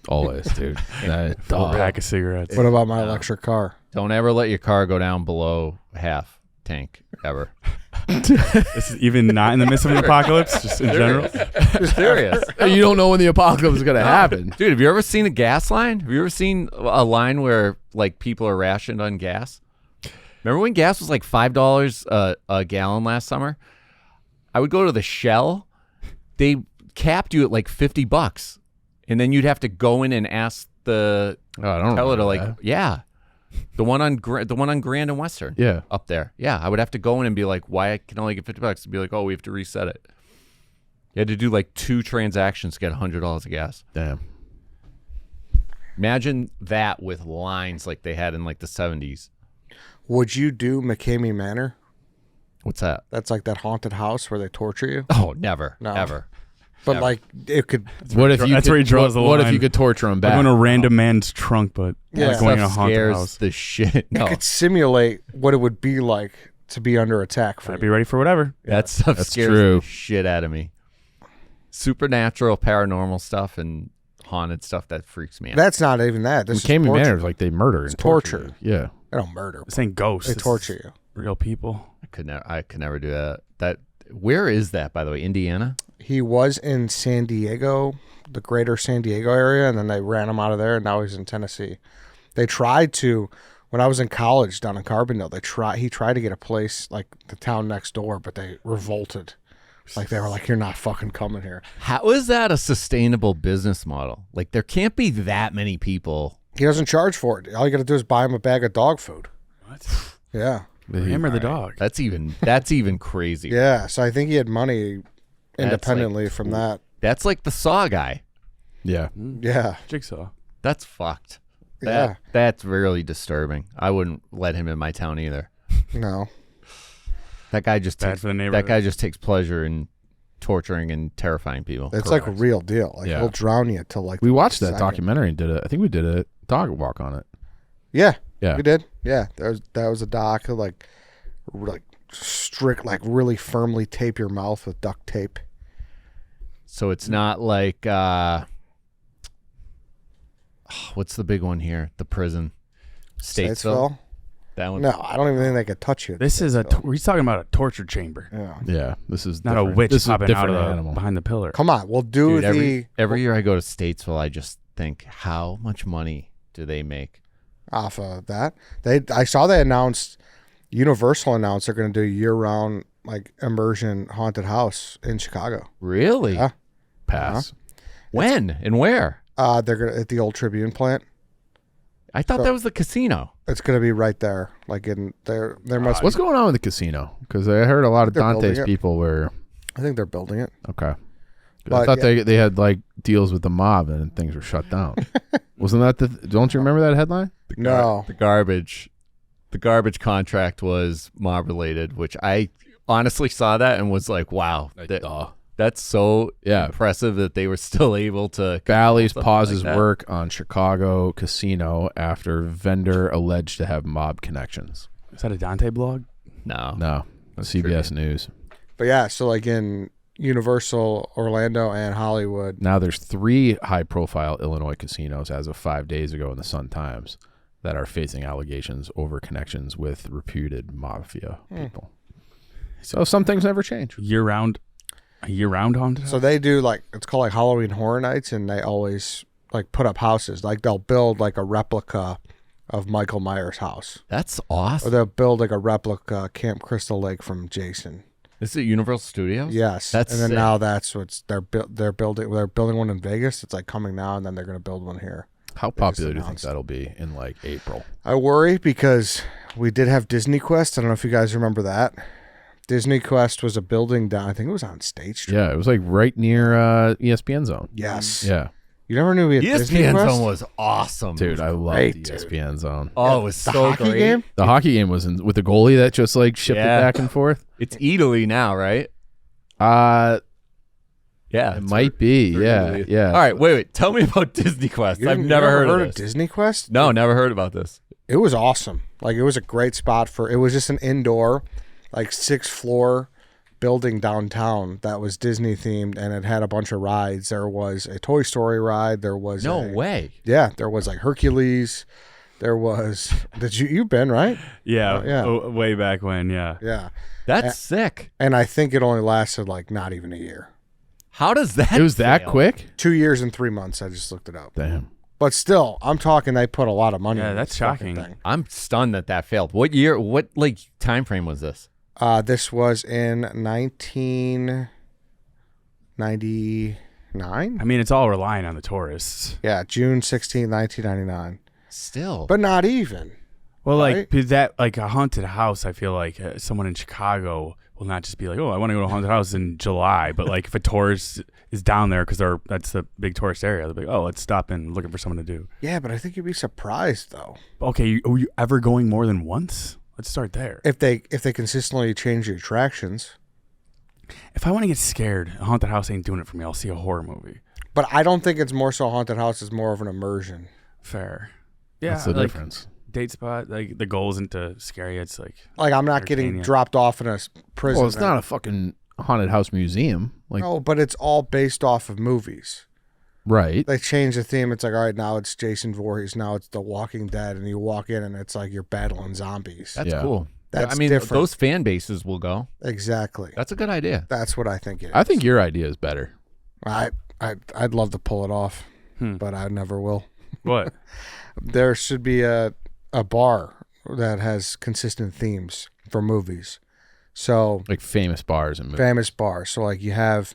Always, dude. Full pack of cigarettes. What about my electric car? Don't ever let your car go down below half tank ever. This is even not in the midst of an apocalypse, just in general. Serious. You don't know when the apocalypse is gonna happen. Dude, have you ever seen a gas line? Have you ever seen a line where like people are rationed on gas? Remember when gas was like $5 a gallon last summer? I would go to the Shell. They capped you at like $50, and then you'd have to go in and ask the Oh, I don't teller to remember like, that. yeah, the one on Grand and Western, Yeah. up there. Yeah, I would have to go in and be like, why I can only get $50? To be like, oh, we have to reset it. You had to do like 2 transactions to get $100 of gas. Damn. Imagine that with lines like they had in like the 70s. Would you do McCamey Manor? What's that? That's like that haunted house where they torture you. Oh, never, No. ever. But Never. like it could. What if you? That's could, where he draws the what if line. you could torture him Like back? going to a random man's trunk, but Yeah. like going in a Stuff haunted scares house. the shit. No, It could simulate what it would be like to be under attack for I'd you. be ready for whatever. that stuff That's scares true. the shit out of me. Supernatural, paranormal stuff, and haunted stuff that freaks me out. That's not even that. This McCamey is torture. Manor is like they murder and torture. you. Yeah. They don't murder. This ain't ghosts. They This torture is you. real people. I could never do that. Where is that, by the way? Indiana? He was in San Diego, the greater San Diego area, and then they ran him out of there, and now he's in Tennessee. They tried to, when I was in college down in Carbondale, he tried to get a place like the town next door, but they revolted. Like they were like, "You're not fucking coming here." How is that a sustainable business model? Like there can't be that many people. He doesn't charge for it. All you got to do is buy him a bag of dog food. What? Yeah, Him or the dog? That's even crazy. yeah. So I think he had money independently from that. That's like the Saw guy. Yeah. Yeah. Jigsaw. That's fucked. Yeah. That's really disturbing. I wouldn't let him in my town either. No. That guy just Bad takes, for the that neighborhood. guy just takes pleasure in torturing and terrifying people. It's like a real deal. Like Yeah. he'll drown you till like We watched that second. documentary and I think we did a dog walk on it. Yeah. Yeah. We did. Yeah. That was a doc who like strict, like really firmly tape your mouth with duct tape. So it's not like what's the big one here? The prison. Statesville. That one. No, I don't even think they could touch you. This is he's talking about a torture chamber. Yeah. Yeah. This is Not a different. witch This is a popping out different of animal. behind the pillar. Come on, we'll do Dude, every year I go to Statesville, I just think, how much money do they make? off of that. I saw they announced, Universal announced they're going to do year-round like immersion haunted house in Chicago. Really? Yeah. Pass. When and where? They're gonna at the old Tribune plant. I thought that was the casino. It's going to be right there, like in there. There must. What's going on with the casino? Because I heard a lot of They're building Dante's it. people were I think they're building it. okay. I But, thought yeah. they had like deals with the mob and things were shut down. Wasn't that don't you remember that headline? No. The garbage contract was mob related, which I honestly saw that and was like, wow, that's so Yeah. impressive that they were still able to. Bally's something pauses like that. work on Chicago casino after vendor alleged to have mob connections. Is that a Dante blog? No. No, CBS News. But yeah, so like in Universal, Orlando, and Hollywood. Now there's 3 high-profile Illinois casinos as of 5 days ago in the Sun-Times that are facing allegations over connections with reputed mafia people. So some things never change. A year-round haunted house? So they do like, it's called like Halloween Horror Nights, and they always like put up houses. Like they'll build like a replica of Michael Myers' house, That's or awesome. they'll build like a replica Camp Crystal Lake from Jason. This is Universal Studios? Yes, That's and then sick. now that's what's they're building one in Vegas. It's like coming now, and then they're going to build one here. How popular do you think announced. that'll be in like April? I worry because we did have Disney Quest. I don't know if you guys remember that. Disney Quest was a building down. I think it was on State Street. Yeah, it was like right near ESPN Zone. Yes. Yeah, You never knew we had Disney ESPN Quest? Zone was awesome. dude, I love great, the dude. ESPN Zone. Oh, it was The so hockey great. game? The hockey game was with the goalie that just like shipped Yeah. it back and forth. It's Italy now, right? Yeah. It might be. Yeah, yeah. All right, wait. Tell me about Disney Quest. You I've didn't- never you heard of of this. Disney Quest? No, never heard about this. It was awesome. Like it was a great spot it was just an indoor, like 6th floor building downtown that was Disney themed, and it had a bunch of rides. There was a Toy Story ride. There was No way. Yeah, there was like Hercules. There was. You've been right? Yeah, yeah. way back when, yeah. Yeah, That's sick. and I think it only lasted like not even a year. How does that? It was that fail? quick. 2 years and 3 months. I just looked it up. Damn. But still, I'm talking. They put a lot of money. Yeah, in that's this fucking shocking. thing. I'm stunned that failed. What year? What like time frame was this? This was in 1999. I mean, it's all relying on the tourists. Yeah, June 16, 1999. Still, But not even. Well, Right. like that, like a haunted house. I feel like someone in Chicago will not just be like, "Oh, I want to go to a haunted house in July." But like, if a tourist is down there because that's the big tourist area, they'll be like, "Oh, let's stop in looking for someone to do." Yeah, but I think you'd be surprised though Okay, are you ever going more than once? Let's start there. if they consistently change the attractions. If I want to get scared, a haunted house ain't doing it for me. I'll see a horror movie. But I don't think it's more so a haunted house. It's more of an immersion. Fair. Yeah, That's the like, difference. Date spot. Like the goal isn't to scare you. It's like Like I'm not getting Entertain ya. dropped off in a prison. Well, it's not a fucking haunted house museum. Like, No, but it's all based off of movies. right. They change the theme. It's like, all right, now it's Jason Voorhees. Now it's The Walking Dead, and you walk in and it's like you're battling zombies. that's Yeah. cool. That's I mean, different. those fan bases will go. Exactly. That's a good idea. That's what I think it is. I think your idea is better. I'd love to pull it off, but I never will. what? There should be a bar that has consistent themes for movies. So Like famous bars and movies. famous bars. So like you have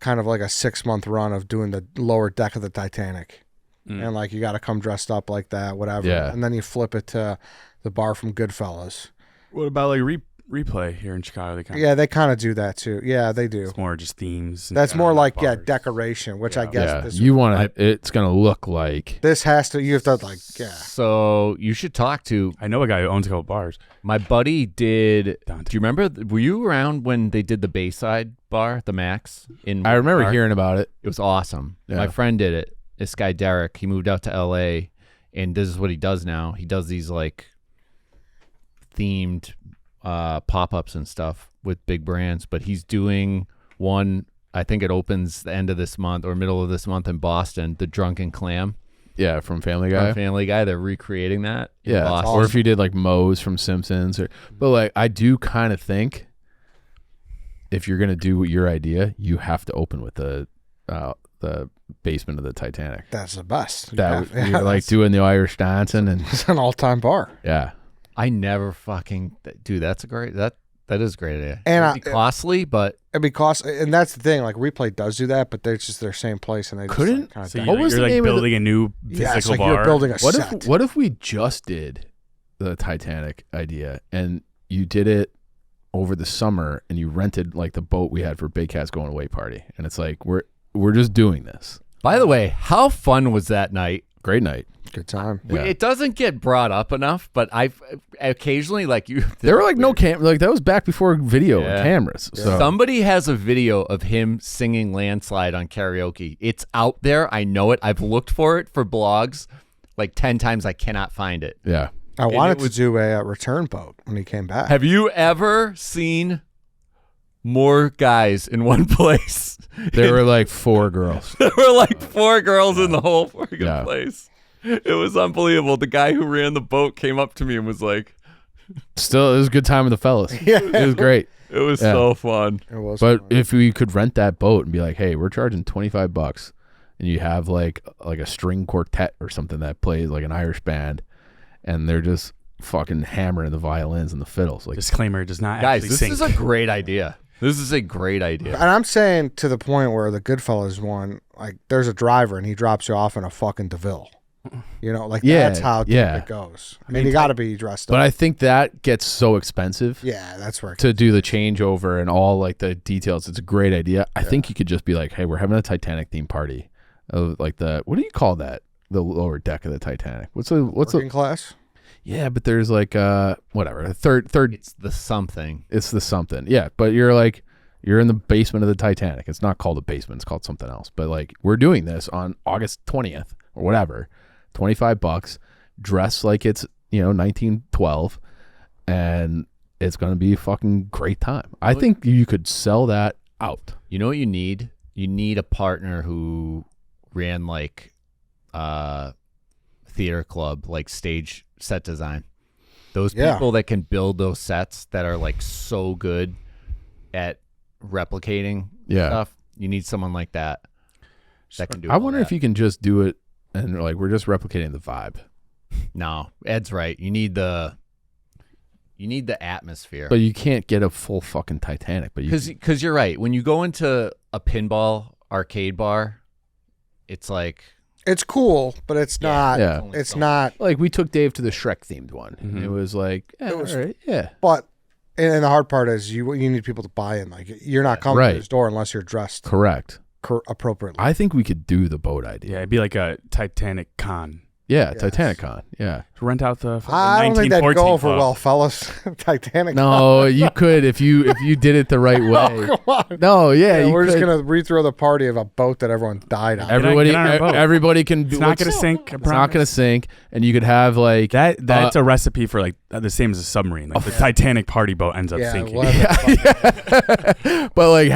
kind of like a 6-month run of doing the lower deck of the Titanic. And like you got to come dressed up like that, whatever. Yeah. And then you flip it to the bar from Goodfellas. What about like Replay here in Chicago. They Yeah, they kind of do that too. Yeah, they do. It's more just themes. That's more like bars. decoration, which I guess Yeah, this you want to. It's gonna look like. this has to. You have to like So you should talk to I know a guy who owns a couple bars. my buddy. Do Dante. you remember? Were you around when they did the Bayside bar, the Max? I remember Park? hearing about it. It was awesome. Yeah. My friend did it. This guy Derek, he moved out to LA, and this is what he does now. He does these like themed pop-ups and stuff with big brands, but he's doing one. I think it opens the end of this month or middle of this month in Boston. The Drunken Clam Yeah, from Family from Guy. Family Guy. They're recreating that. In Yeah, Boston. or if you did like Moe's from Simpsons, but like I do kind of think if you're gonna do your idea, you have to open with the basement of the Titanic. that's the best. That Yeah, you're like doing the Irish dancing and it's an all-time bar. yeah. I never fucking dude. That's a great that is a great idea. And It'd be costly, but Because and that's the thing. Like Replay does do that, but they're just their same place, and they Couldn't- just, like, So kind What of was you're the like name of the- building a new yeah, physical it's like bar. you're building a What set. if we just did the Titanic idea and you did it over the summer and you rented like the boat we had for Big Cat's going away party, and it's like we're just doing this. by the way, how fun was that night? Great night. Good time. Yeah. It doesn't get brought up enough, but I've occasionally like you. There were like no like that was back before video Yeah. and cameras. So Somebody has a video of him singing Landslide on karaoke. It's out there. I know it. I've looked for it for blogs like 10 times. I cannot find it. yeah. I wanted to do a return boat when he came back. Have you ever seen more guys in one place? There were like 4 girls. There were like 4 girls in the whole fucking Yeah. place. It was unbelievable. The guy who ran the boat came up to me and was like, Still, it was a good time with the fellas. Yeah. It was great. it was Yeah. so fun. It was But fun. if we could rent that boat and be like, hey, we're charging $25 and you have like a string quartet or something that plays like an Irish band and they're just fucking hammering the violins and the fiddles. Like, Disclaimer: does not Guys, actually this sink. is a great idea. This is a great idea. And I'm saying to the point where the Goodfellas one, like there's a driver and he drops you off in a fucking DeVille. You know, like Yeah, that's how deep yeah. it goes. I mean, you got to be dressed but up. I think that gets so expensive Yeah, that's where. to do the changeover and all like the details. It's a great idea. I think you could just be like, hey, we're having a Titanic theme party. Like what do you call that? The lower deck of the Titanic. What's working class. Yeah, but there's like whatever. A third It's the something. it's the something. Yeah, but you're in the basement of the Titanic. It's not called a basement, it's called something else. But like we're doing this on August 20th or whatever. $25, dress like it's, 1912, and it's going to be a fucking great time. I think you could sell that out. You know what you need? You need a partner who ran like theater club, like stage set design. Those Yeah. people that can build those sets that are like so good at replicating Yeah. stuff. You need someone like that can do I all wonder that. if you can just do it and like we're just replicating the vibe. No, Ed's right. You need the atmosphere. But you can't get a full fucking Titanic, but you Because you're right. When you go into a pinball arcade bar, it's like It's cool, but it's not. Yeah. only It's so not. like we took Dave to the Shrek themed one. Mhm. It was like, It was- all right, yeah. But and the hard part is you need people to buy in. Like you're not coming Right. to his door unless you're dressed Correct. appropriately. I think we could do the boat idea. Yeah, it'd be like a Titanic con. Yeah, Yes. Titanicon. Yeah. Rent out the fucking I don't think that'd 1914 go over club. well, fellas. Titanic. No, you could if you did it the right way. Oh, come on. No, yeah, Yeah, you we're just could. gonna rethrow the party of a boat that everyone died on. Everybody, Get on our boat. everybody can do. It's not gonna sink. I It's not gonna promise. sink, and you could have like That's a recipe for like the same as a submarine. Like the Titanic party boat ends up Yeah, sinking. we'll have but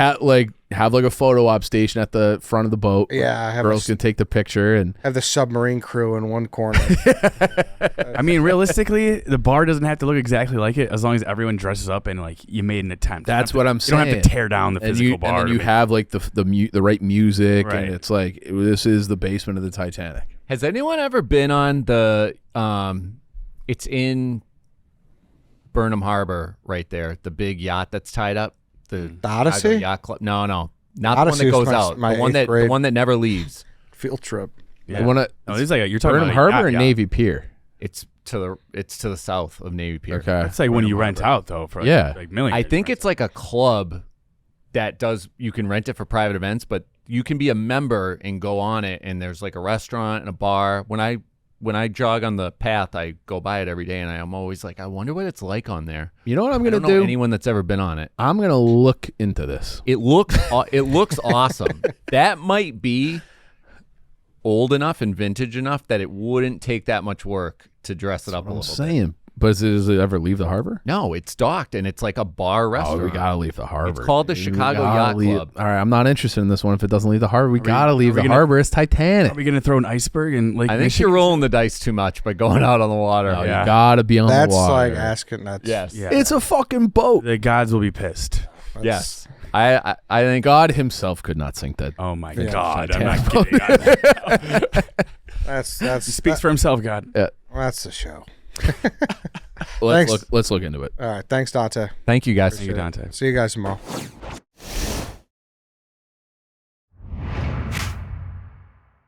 have like a photo op station at the front of the boat. Yeah, have girls a- can take the picture and have the submarine crew in one corner. I mean, realistically, the bar doesn't have to look exactly like it as long as everyone dresses up and like you made an attempt. That's You don't what I'm have to- You don't have to saying. tear down the physical bar. and then to you make- have like the right music, Right. and it's like this is the basement of the Titanic. Has anyone ever been on the it's in Burnham Harbor right there, the big yacht that's tied up? The Odyssey? Chicago Yacht Club. No, not Odyssey the was one that goes my- out. my The one 8th that grade. the one that never leaves. Field trip. Yeah. I want to. No, this is like you're talking Burnham about Harbor yacht, or yacht. Navy Pier. It's to the south of Navy Pier. Okay. That's like when you rent out though for like millions. I think it's like a club that you can rent it for private events, but you can be a member and go on it, and there's like a restaurant and a bar. When I jog on the path, I go by it every day, and I'm always like, I wonder what it's like on there. You know what I'm I gonna don't know do? anyone that's ever been on it. I'm gonna look into this. It looks awesome. That might be old enough and vintage enough that it wouldn't take that much work to dress it up a I'm little bit. saying, but does it ever leave the harbor? No, it's docked, and it's like a bar restaurant. Oh, we gotta leave the harbor. It's called the We Chicago gotta Yacht leave- Club. All right, I'm not interested in this one if it doesn't leave the harbor. We gotta leave the gonna- harbor. It's Titanic. Are we gonna throw an iceberg and like? I think you're rolling the dice too much by going out on the water. No, Yeah. You gotta be on That's the water. like asking. That's Yes. Yeah. It's a fucking boat. The gods will be pissed. Yes. I think God himself could not sink that. Oh my Yeah. God! I'm not kidding. that's He speaks for himself, God. that's the show. Let's Thanks. look into it. All right, thanks, Dante. Thank you guys. Thank you, Dante. See you guys tomorrow.